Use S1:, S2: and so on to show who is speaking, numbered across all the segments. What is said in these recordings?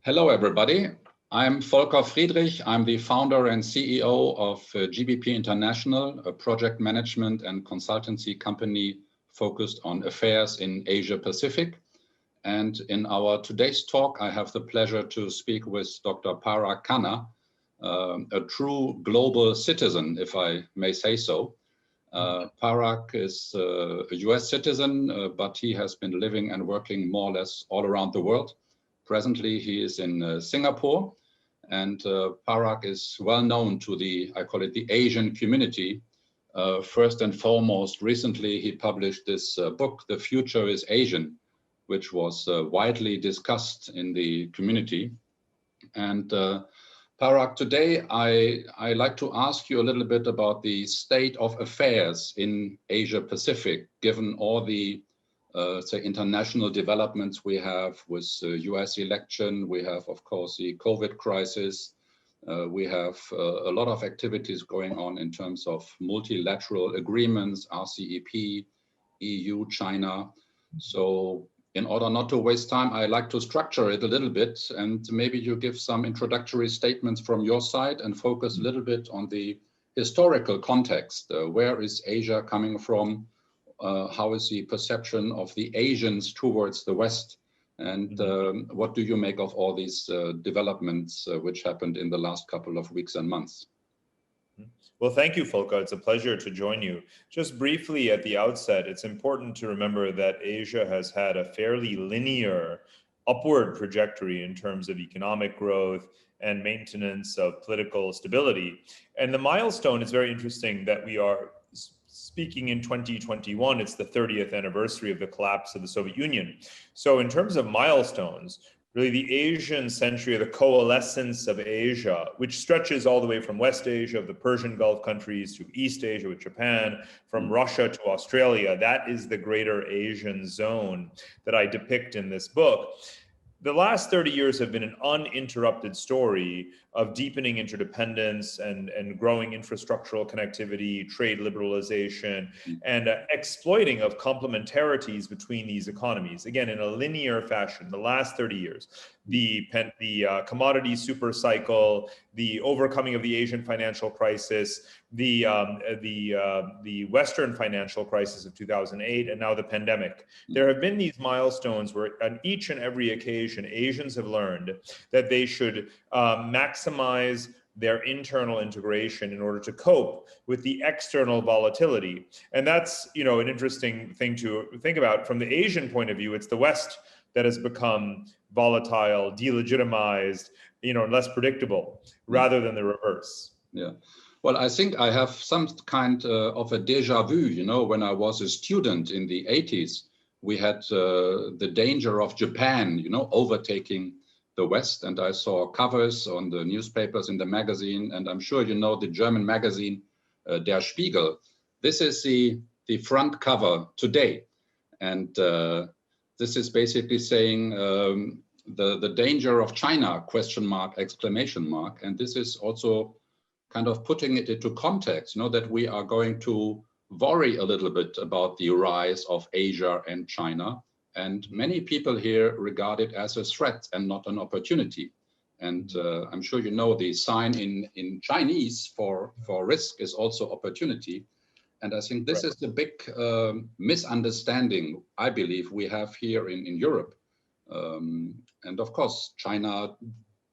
S1: Hello, everybody. I'm Volker Friedrich. I'm the founder and CEO of GBP International, a project management and consultancy company focused on affairs in Asia Pacific. And in our today's talk, I have the pleasure to speak with Dr. Parag Khanna, a true global citizen, if I may say so. Parag is a US citizen, but he has been living and working more or less all around the world. Presently, he is in Singapore, and Parag is well known to I call it the Asian community. First and foremost, recently he published this book, The Future is Asian, which was widely discussed in the community. And Parag, today I like to ask you a little bit about the state of affairs in Asia Pacific, given all the say international developments we have with US election. We have, of course, the COVID crisis. We have a lot of activities going on in terms of multilateral agreements, RCEP, EU, China. So in order not to waste time, I like to structure it a little bit, and maybe you give some introductory statements from your side and focus a little bit on the historical context. Where is Asia coming from? How is the perception of the Asians towards the West? And what do you make of all these developments which happened in the last couple of weeks and months?
S2: Well, thank you, Volker. It's a pleasure to join you. Just briefly at the outset, it's important to remember that Asia has had a fairly linear upward trajectory in terms of economic growth and maintenance of political stability. And the milestone is very interesting that we are speaking in 2021, it's the 30th anniversary of the collapse of the Soviet Union. So in terms of milestones, really the Asian century, or the coalescence of Asia, which stretches all the way from West Asia, of the Persian Gulf countries, to East Asia with Japan, from Russia to Australia, that is the greater Asian zone that I depict in this book. The last 30 years have been an uninterrupted story of deepening interdependence and growing infrastructural connectivity, trade liberalization, and exploiting of complementarities between these economies. Again, in a linear fashion, the last 30 years, the commodity super cycle, the overcoming of the Asian financial crisis, the Western financial crisis of 2008, and now the pandemic. There have been these milestones where on each and every occasion, Asians have learned that they should maximize their internal integration in order to cope with the external volatility. And that's, an interesting thing to think about. From the Asian point of view, it's the West that has become volatile, delegitimized, less predictable, rather than the reverse.
S1: Yeah. Well, I think I have some kind of a déjà vu. When I was a student in the 80s, we had the danger of Japan, overtaking the West. And I saw covers on the newspapers, in the magazine, and I'm sure you know the German magazine, Der Spiegel. This is the front cover today. And this is basically saying the danger of China, ? And this is also kind of putting it into context, that we are going to worry a little bit about the rise of Asia and China. And many people here regard it as a threat and not an opportunity. And I'm sure you know the sign in Chinese for risk is also opportunity. And I think this is the big misunderstanding, I believe, we have here in Europe. And of course, China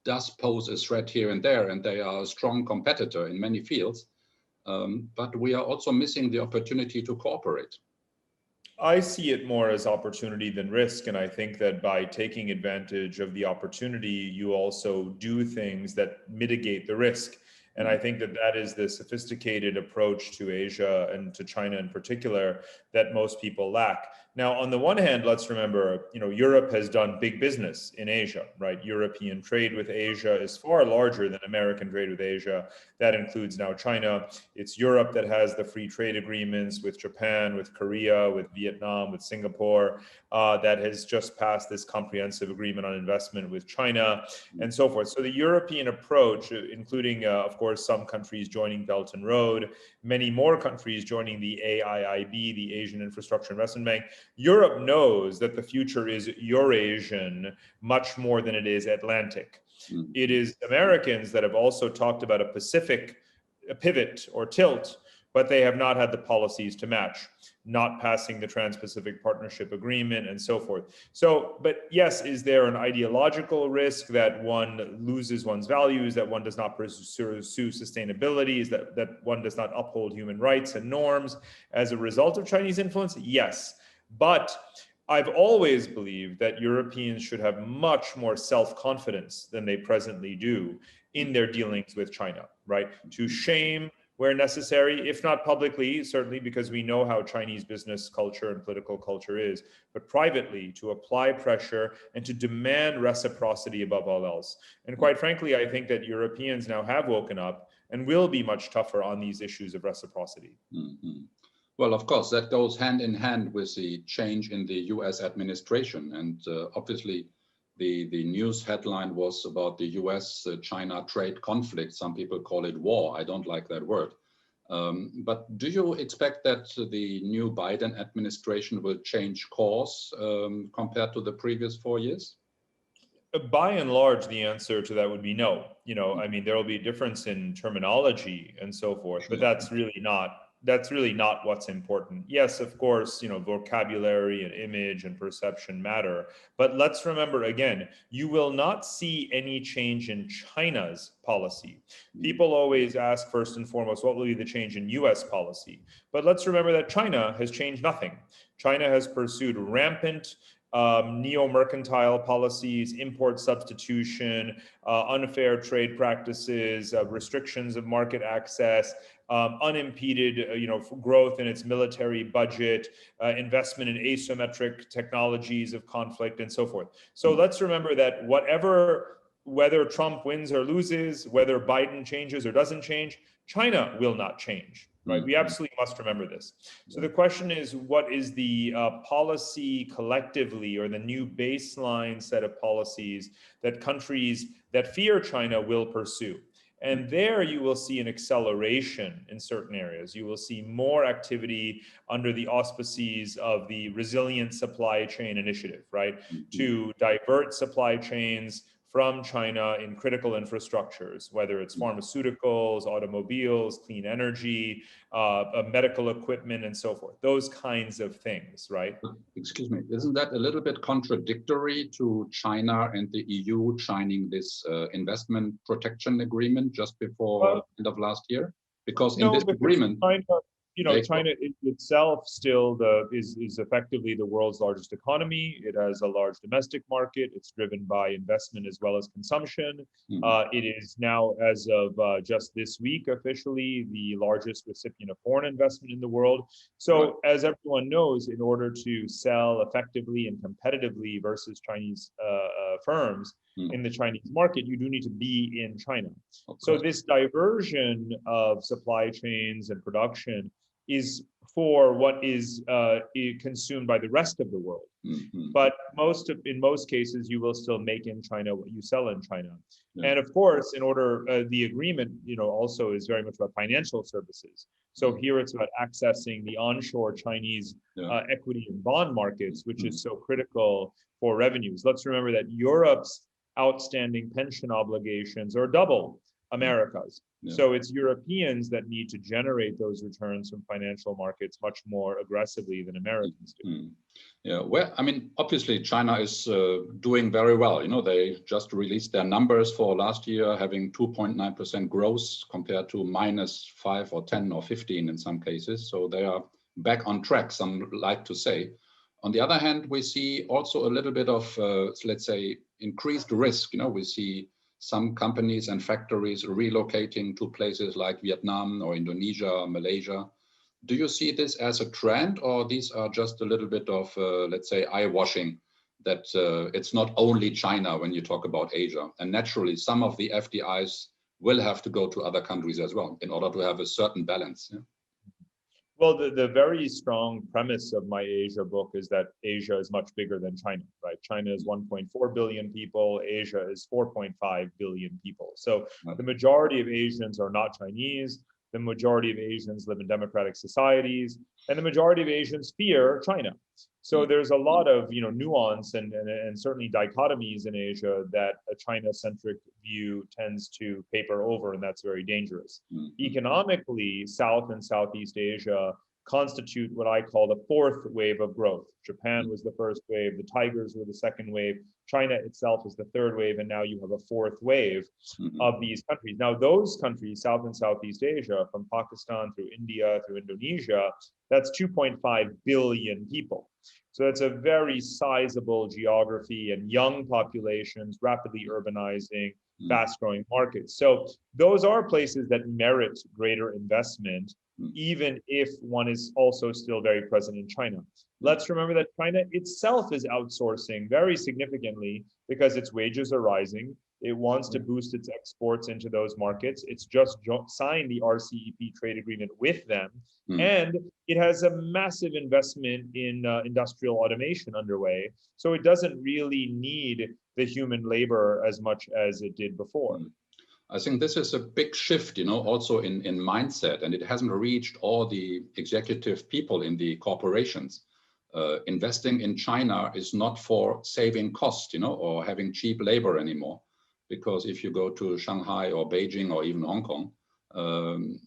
S1: does pose a threat here and there, and they are a strong competitor in many fields. But we are also missing the opportunity to cooperate.
S2: I see it more as opportunity than risk. And I think that by taking advantage of the opportunity, you also do things that mitigate the risk. And I think that that is the sophisticated approach to Asia and to China in particular that most people lack. Now, on the one hand, let's remember, Europe has done big business in Asia, right? European trade with Asia is far larger than American trade with Asia. That includes now China. It's Europe that has the free trade agreements with Japan, with Korea, with Vietnam, with Singapore, that has just passed this comprehensive agreement on investment with China, and so forth. So the European approach, including, of course, some countries joining Belt and Road, many more countries joining the AIIB, the Asian Infrastructure Investment Bank, Europe knows that the future is Eurasian much more than it is Atlantic. It is Americans that have also talked about a Pacific pivot or tilt, but they have not had the policies to match, not passing the Trans-Pacific Partnership Agreement and so forth. So, but yes, is there an ideological risk that one loses one's values, that one does not pursue sustainability, that one does not uphold human rights and norms as a result of Chinese influence? Yes, but I've always believed that Europeans should have much more self-confidence than they presently do in their dealings with China, right? To shame where necessary, if not publicly, certainly because we know how Chinese business culture and political culture is, but privately to apply pressure and to demand reciprocity above all else. And quite frankly, I think that Europeans now have woken up and will be much tougher on these issues of reciprocity.
S1: Mm-hmm. Well, of course, that goes hand in hand with the change in the US administration. And obviously, the news headline was about the US-China trade conflict. Some people call it war. I don't like that word. But do you expect that the new Biden administration will change course compared to the previous 4 years?
S2: By and large, the answer to that would be no. I mean, there will be a difference in terminology and so forth, but that's really not what's important. Yes, of course, vocabulary and image and perception matter, but let's remember again, you will not see any change in China's policy. People always ask first and foremost, what will be the change in US policy? But let's remember that China has changed nothing. China has pursued rampant neo-mercantile policies, import substitution, unfair trade practices, restrictions of market access, unimpeded growth in its military budget, investment in asymmetric technologies of conflict, and so forth. So let's remember that whether Trump wins or loses, whether Biden changes or doesn't change, China will not change. Right? We absolutely must remember this. So the question is, what is the policy collectively, or the new baseline set of policies that countries that fear China will pursue? And there you will see an acceleration in certain areas. You will see more activity under the auspices of the Resilient Supply Chain Initiative, right? To divert supply chains from China in critical infrastructures, whether it's pharmaceuticals, automobiles, clean energy, medical equipment, and so forth. Those kinds of things, right?
S1: Excuse me, isn't that a little bit contradictory to China and the EU signing this investment protection agreement just before end of last year? Because in this agreement,
S2: China itself still is effectively the world's largest economy. It has a large domestic market. It's driven by investment as well as consumption. It is now, as of just this week, officially the largest recipient of foreign investment in the world. So as everyone knows, in order to sell effectively and competitively versus Chinese firms in the Chinese market, you do need to be in China. So this diversion of supply chains and production is for what is consumed by the rest of the world. But in most cases, you will still make in China what you sell in China. And of course, in order, the agreement, also is very much about financial services. So here it's about accessing the onshore Chinese equity and bond markets, which is so critical for revenues. Let's remember that Europe's outstanding pension obligations are double America's. So it's Europeans that need to generate those returns from financial markets much more aggressively than Americans do.
S1: Yeah, well, I mean, obviously China is doing very well. They just released their numbers for last year, having 2.9% growth compared to -5 or 10 or 15 in some cases. So they are back on track, some like to say. On the other hand, we see also a little bit of, let's say, increased risk. We see some companies and factories relocating to places like Vietnam or Indonesia, Malaysia. Do you see this as a trend, or these are just a little bit of, let's say, eye-washing, that it's not only China when you talk about Asia? And naturally, some of the FDIs will have to go to other countries as well in order to have a certain balance. Yeah?
S2: Well, the very strong premise of my Asia book is that Asia is much bigger than China, right? China is 1.4 billion people, Asia is 4.5 billion people. So the majority of Asians are not Chinese, the majority of Asians live in democratic societies, and the majority of Asians fear China. So there's a lot of nuance and certainly dichotomies in Asia that a China-centric view tends to paper over, and that's very dangerous. Economically, South and Southeast Asia constitute what I call the fourth wave of growth. Japan was the first wave, the tigers were the second wave, China itself is the third wave, and now you have a fourth wave of these countries. Now, those countries, South and Southeast Asia, from Pakistan through India through Indonesia, that's 2.5 billion people. So that's a very sizable geography and young populations, rapidly urbanizing, fast-growing markets. So those are places that merit greater investment, even if one is also still very present in China. Let's remember that China itself is outsourcing very significantly because its wages are rising. It wants to boost its exports into those markets. It's just signed the RCEP trade agreement with them. And it has a massive investment in industrial automation underway. So it doesn't really need the human labor as much as it did before.
S1: I think this is a big shift, also in mindset, and it hasn't reached all the executive people in the corporations. Investing in China is not for saving cost, or having cheap labor anymore. Because if you go to Shanghai or Beijing or even Hong Kong,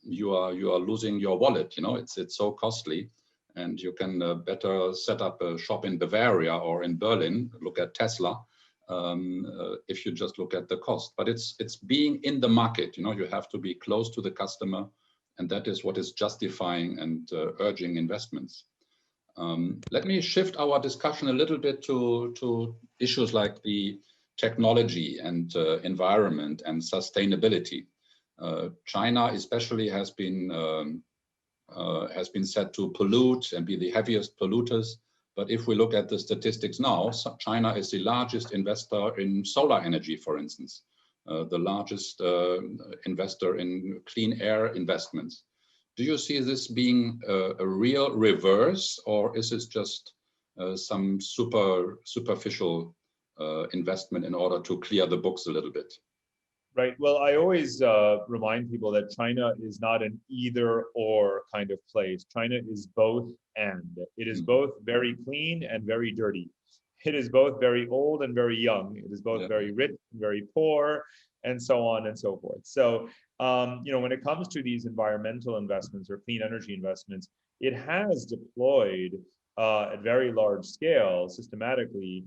S1: you are losing your wallet. It's so costly, and you can better set up a shop in Bavaria or in Berlin. Look at Tesla. If you just look at the cost, but it's being in the market. You have to be close to the customer, and that is what is justifying and urging investments. Let me shift our discussion a little bit to issues like the technology and environment and sustainability. China especially has been said to pollute and be the heaviest polluters. But if we look at the statistics now, China is the largest investor in solar energy, for instance, the largest investor in clean air investments. Do you see this being a real reverse, or is this just some superficial investment in order to clear the books a little bit?
S2: Right. Well, I always remind people that China is not an either or kind of place. China is both and. It is both very clean and very dirty. It is both very old and very young. It is both very rich and very poor, and so on and so forth. So, when it comes to these environmental investments or clean energy investments, it has deployed at very large scale, systematically,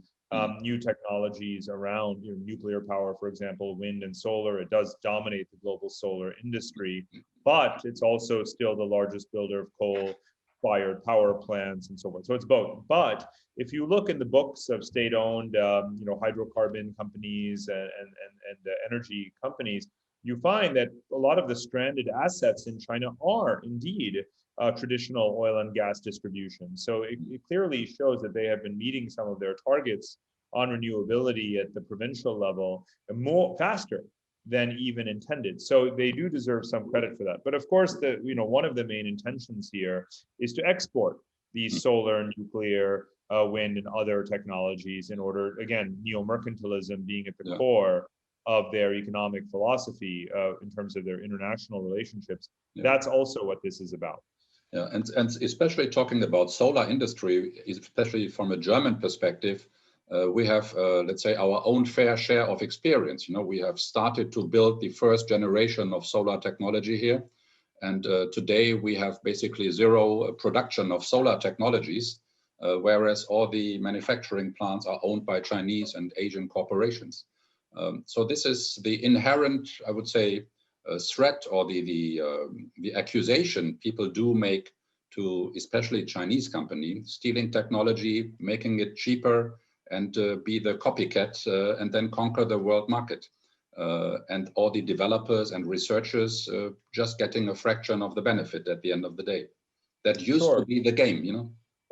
S2: new technologies around nuclear power, for example, wind and solar. It does dominate the global solar industry, but it's also still the largest builder of coal-fired power plants and so forth. So it's both. But if you look in the books of state-owned, hydrocarbon companies and energy companies, you find that a lot of the stranded assets in China are indeed traditional oil and gas distribution. So it clearly shows that they have been meeting some of their targets on renewability at the provincial level faster than even intended. So they do deserve some credit for that. But of course, one of the main intentions here is to export these solar, nuclear, wind, and other technologies in order, again, neo-mercantilism being at the core of their economic philosophy in terms of their international relationships. That's also what this is about.
S1: Yeah, and especially talking about solar industry, especially from a German perspective, we have, let's say, our own fair share of experience. We have started to build the first generation of solar technology here. And today we have basically zero production of solar technologies, whereas all the manufacturing plants are owned by Chinese and Asian corporations. So this is the inherent, I would say, threat or the accusation people do make to especially Chinese companies, stealing technology, making it cheaper, and be the copycat and then conquer the world market. And all the developers and researchers just getting a fraction of the benefit at the end of the day. That used to be the game,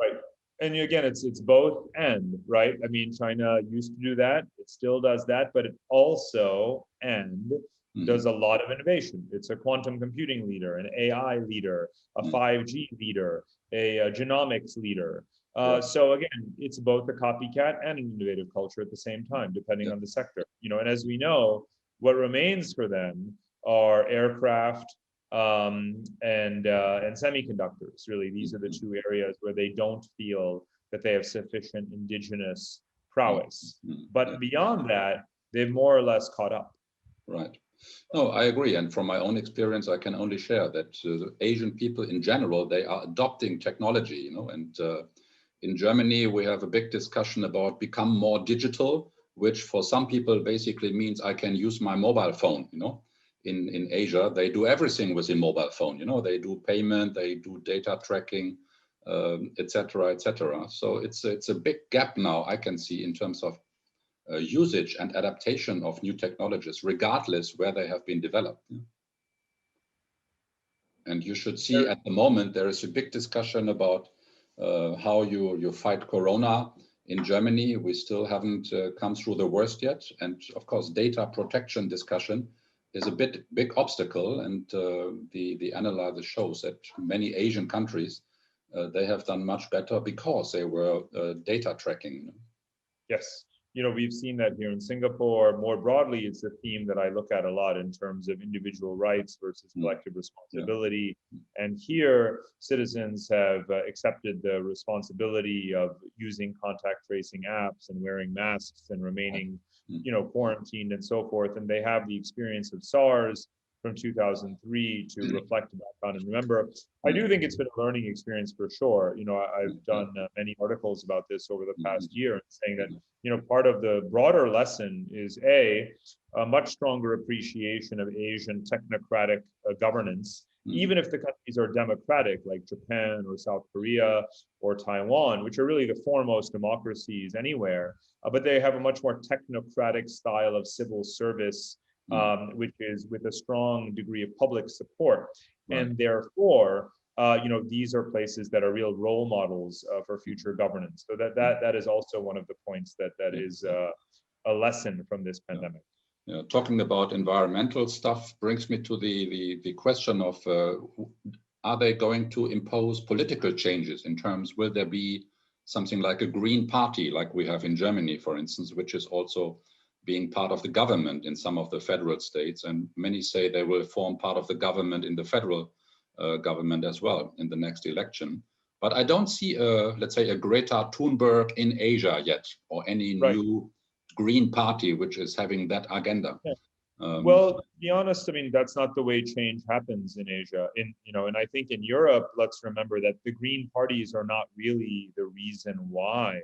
S2: Right. And again, it's both and, right? I mean, China used to do that. It still does that, but it also does a lot of innovation. It's a quantum computing leader, an AI leader, a 5G leader, a genomics leader. So again, it's both a copycat and an innovative culture at the same time, depending on the sector. And as we know, what remains for them are aircraft and semiconductors. Really, these are the two areas where they don't feel that they have sufficient indigenous prowess.
S1: Mm,
S2: But
S1: yeah.
S2: beyond that, they've more or less caught up.
S1: Right. No, I agree. And from my own experience, I can only share that Asian people in general, they are adopting technology, and in Germany, we have a big discussion about become more digital, which for some people basically means I can use my mobile phone, In Asia, they do everything with a mobile phone, they do payment, they do data tracking, et cetera, et cetera. So it's a big gap now I can see in terms of usage and adaptation of new technologies, regardless where they have been developed. And you should see at the moment, there is a big discussion about how you fight Corona in Germany. We still haven't come through the worst yet. And of course, data protection discussion is a big obstacle. And the analysis shows that many Asian countries, they have done much better because they were data tracking.
S2: Yes. We've seen that here in Singapore. More broadly, it's a theme that I look at a lot in terms of individual rights versus collective responsibility. Yeah. And here, citizens have accepted the responsibility of using contact tracing apps and wearing masks and remaining, quarantined and so forth. And they have the experience of SARS from 2003 to reflect back on and remember. I do think it's been a learning experience for sure. I've done many articles about this over the past year, saying that part of the broader lesson is a much stronger appreciation of Asian technocratic governance, even if the countries are democratic, like Japan or South Korea or Taiwan, which are really the foremost democracies anywhere, but they have a much more technocratic style of civil service, which is with a strong degree of public support. Right. And therefore, these are places that are real role models for future governance. So that is also one of the points that is a lesson from this pandemic.
S1: Yeah, talking about environmental stuff brings me to the question of are they going to impose political changes in terms, will there be something like a green party like we have in Germany, for instance, which is also being part of the government in some of the federal states, and many say they will form part of the government in the federal government as well in the next election. But I don't see, let's say, a Greta Thunberg in Asia yet, or any new green party which is having that agenda.
S2: Yeah. Well, to be honest, that's not the way change happens in Asia. And I think in Europe, let's remember that the green parties are not really the reason why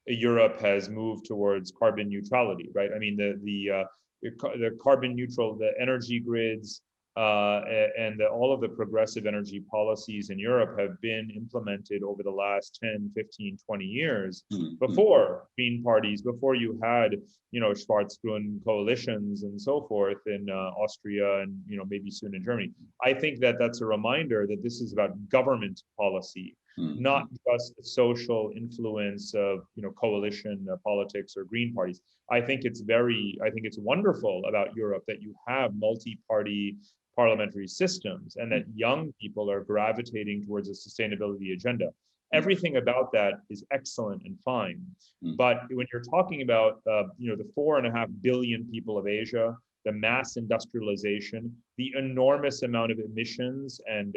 S2: Europe has moved towards carbon neutrality, right? The carbon neutral, the energy grids, and all of the progressive energy policies in Europe have been implemented over the last 10, 15, 20 years before green parties, before you had, Schwarz-Grün coalitions and so forth in Austria and, maybe soon in Germany. I think that that's a reminder that this is about government policy, not just the social influence of, coalition politics or green parties. I think it's wonderful about Europe that you have multi-party parliamentary systems and that young people are gravitating towards a sustainability agenda. Everything about that is excellent and fine. But when you're talking about, the 4.5 billion people of Asia, the mass industrialization, the enormous amount of emissions and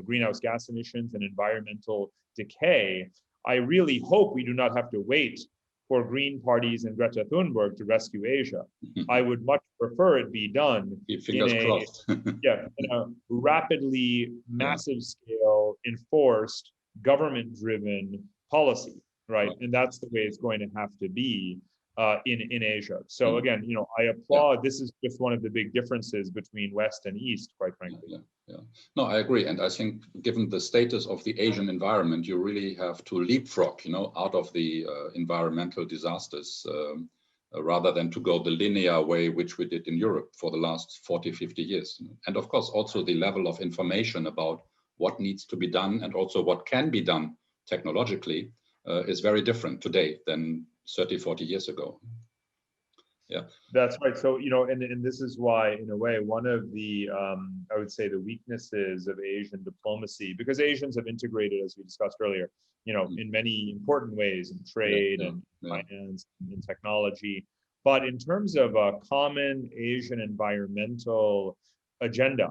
S2: greenhouse gas emissions and environmental decay, I really hope we do not have to wait for green parties and Greta Thunberg to rescue Asia. I would much prefer it be done in a rapidly, massive scale, enforced, government-driven policy, right? And that's the way it's going to have to be in Asia. So again, I applaud. This is just one of the big differences between West and East, quite frankly.
S1: No, I agree. And I think given the status of the Asian environment, you really have to leapfrog, out of the environmental disasters rather than to go the linear way, which we did in Europe for the last 40, 50 years. And of course, also the level of information about what needs to be done and also what can be done technologically is very different today than 30, 40 years ago. Yeah,
S2: that's right. So, and this is why, in a way, one of the, I would say, the weaknesses of Asian diplomacy, because Asians have integrated, as we discussed earlier, in many important ways in trade and finance and technology. But in terms of a common Asian environmental agenda,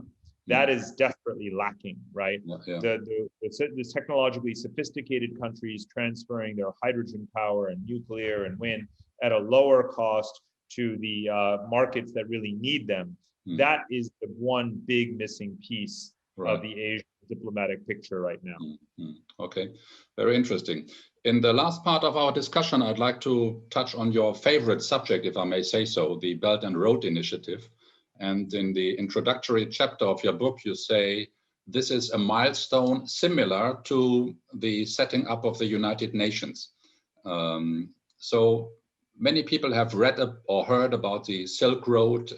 S2: That is desperately lacking, right?
S1: Yeah.
S2: The technologically sophisticated countries transferring their hydrogen power and nuclear and wind at a lower cost to the markets that really need them. That is the one big missing piece of the Asian diplomatic picture right now.
S1: Okay, very interesting. In the last part of our discussion, I'd like to touch on your favorite subject, if I may say so, the Belt and Road Initiative. And in the introductory chapter of your book, you say, this is a milestone similar to the setting up of the United Nations. So many people have read or heard about the Silk Road.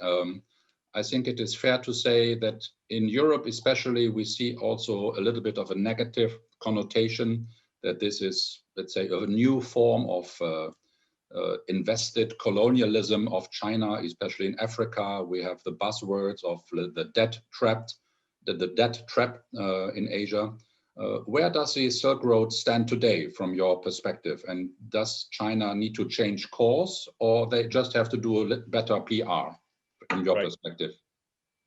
S1: I think it is fair to say that in Europe, especially, we see also a little bit of a negative connotation that this is, let's say, a new form of invested colonialism of China, especially in Africa. We have the buzzwords of the debt trap, in Asia. Where does the Silk Road stand today from your perspective? And does China need to change course, or they just have to do a better PR from your perspective?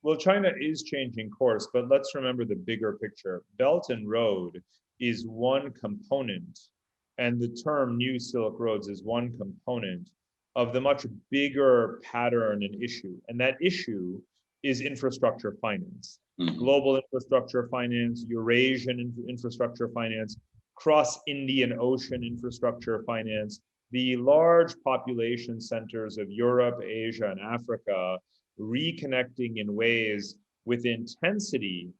S2: Well, China is changing course, but let's remember the bigger picture. Belt and Road is one component, and the term New Silk Roads is one component of the much bigger pattern and issue. And that issue is infrastructure finance, global infrastructure finance, Eurasian infrastructure finance, cross-Indian Ocean infrastructure finance, the large population centers of Europe, Asia, and Africa reconnecting in ways with intensity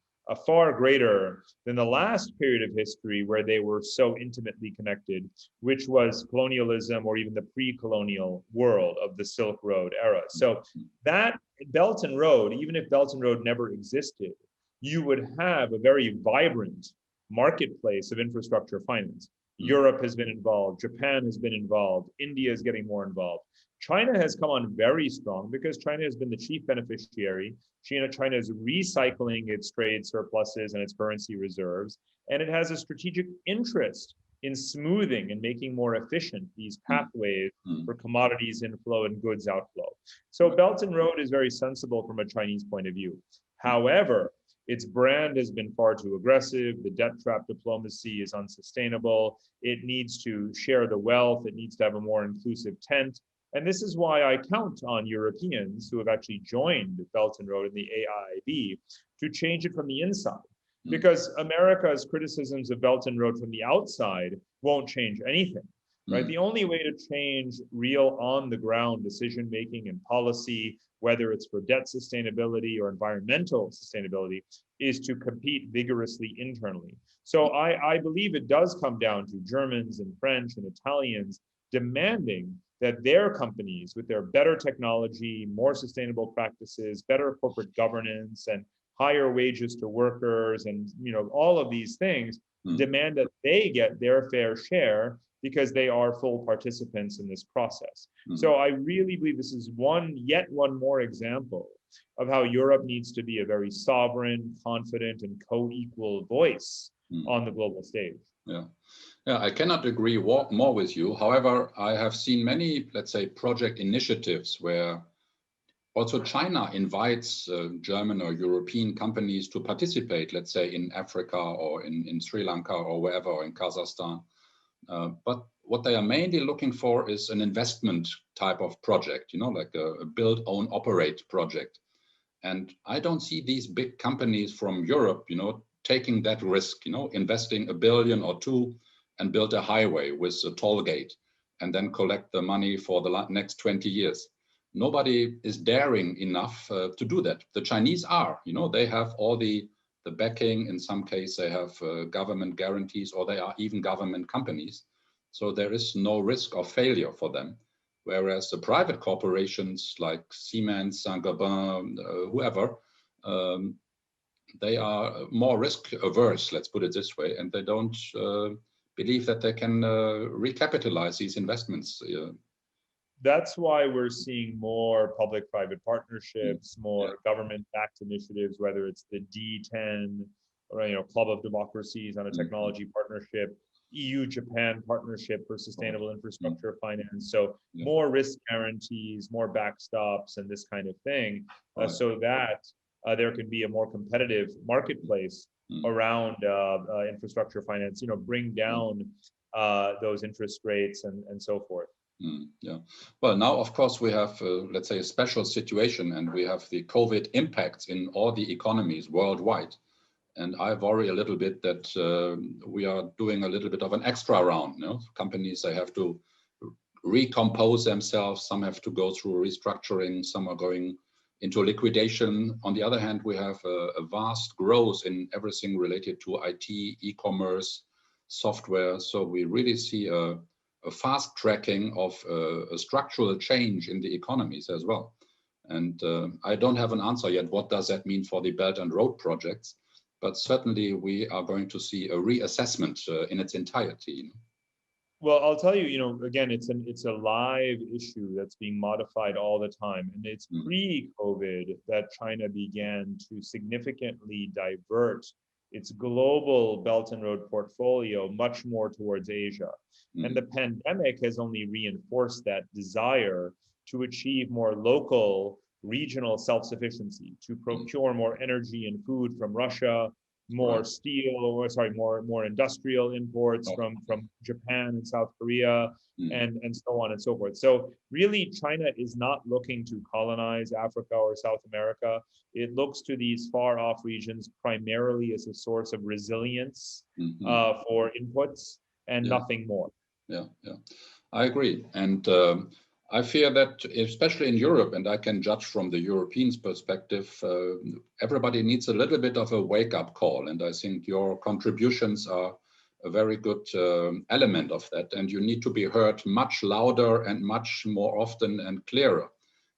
S2: far greater than the last period of history where they were so intimately connected, which was colonialism or even the pre-colonial world of the Silk Road era. So that Belt and Road, even if Belt and Road never existed, you would have a very vibrant marketplace of infrastructure finance. Europe has been involved, Japan has been involved, India is getting more involved. China has come on very strong because China has been the chief beneficiary. China is recycling its trade surpluses and its currency reserves, and it has a strategic interest in smoothing and making more efficient these pathways for commodities inflow and goods outflow. So Belt and Road is very sensible from a Chinese point of view. However, its brand has been far too aggressive. The debt trap diplomacy is unsustainable. It needs to share the wealth. It needs to have a more inclusive tent. And this is why I count on Europeans who have actually joined Belt and Road in the AIIB to change it from the inside. Because America's criticisms of Belt and Road from the outside won't change anything, right? The only way to change real on-the-ground decision-making and policy, whether it's for debt sustainability or environmental sustainability, is to compete vigorously internally. So I believe it does come down to Germans and French and Italians demanding that their companies, with their better technology, more sustainable practices, better corporate governance, and higher wages to workers, and all of these things, demand that they get their fair share because they are full participants in this process. So I really believe this is yet one more example of how Europe needs to be a very sovereign, confident, and co-equal voice on the global stage.
S1: Yeah, I cannot agree more with you. However, I have seen many, let's say, project initiatives where also China invites German or European companies to participate, let's say in Africa or in Sri Lanka or wherever, or in Kazakhstan. But what they are mainly looking for is an investment type of project, like a build, own, operate project. And I don't see these big companies from Europe, taking that risk, investing $1 billion or $2 billion and build a highway with a toll gate and then collect the money for the next 20 years. Nobody is daring enough to do that. The Chinese are, they have all the backing. In some case, they have government guarantees, or they are even government companies. So there is no risk of failure for them. Whereas the private corporations like Siemens, Saint-Gobain, whoever, they are more risk averse, let's put it this way, and they don't believe that they can recapitalize these investments.
S2: That's why we're seeing more public-private partnerships, more government-backed initiatives, whether it's the D10 or Club of Democracies on a technology partnership, EU-Japan partnership for sustainable infrastructure finance. So more risk guarantees, more backstops, and this kind of thing, so that there can be a more competitive marketplace around infrastructure finance, bring down those interest rates and so forth.
S1: Yeah. Well, now, of course, we have, let's say, a special situation, and we have the COVID impacts in all the economies worldwide. And I worry a little bit that we are doing a little bit of an extra round. Companies, they have to recompose themselves. Some have to go through restructuring. Some are going into liquidation. On the other hand, we have a vast growth in everything related to IT, e-commerce, software. So we really see a fast tracking of a structural change in the economies as well. And I don't have an answer yet. What does that mean for the Belt and Road projects? But certainly we are going to see a reassessment in its entirety.
S2: Well, I'll tell you, again, it's a live issue that's being modified all the time. And it's pre-COVID that China began to significantly divert its global Belt and Road portfolio much more towards Asia. And the pandemic has only reinforced that desire to achieve more local, regional self-sufficiency, to procure more energy and food from Russia, more more industrial imports from Japan and South Korea, and so on and so forth. So really, China is not looking to colonize Africa or South America. It looks to these far off regions primarily as a source of resilience for inputs and nothing more.
S1: Yeah, I agree. And I fear that, especially in Europe, and I can judge from the Europeans' perspective, everybody needs a little bit of a wake-up call. And I think your contributions are a very good element of that. And you need to be heard much louder and much more often and clearer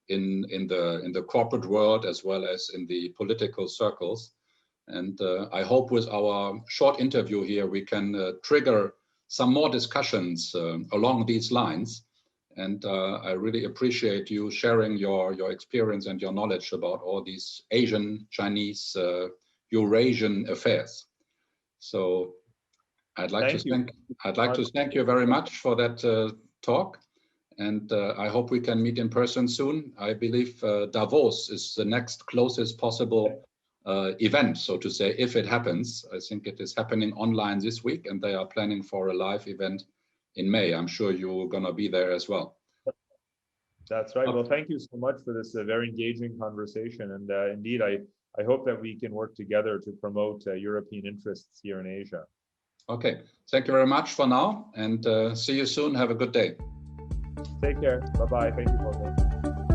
S1: in the corporate world as well as in the political circles. And I hope with our short interview here, we can trigger some more discussions along these lines. And I really appreciate you sharing your experience and your knowledge about all these Asian, Chinese, Eurasian affairs. So I'd like to thank you very much for that talk. And I hope we can meet in person soon. I believe Davos is the next closest possible event, so to say, if it happens. I think it is happening online this week, and they are planning for a live event in May. I'm sure you're going to be there as well.
S2: That's right. Well, thank you so much for this very engaging conversation. And indeed, I hope that we can work together to promote European interests here in Asia.
S1: Okay. Thank you very much for now, and see you soon. Have a good day.
S2: Take care. Bye-bye. Thank you, Volker.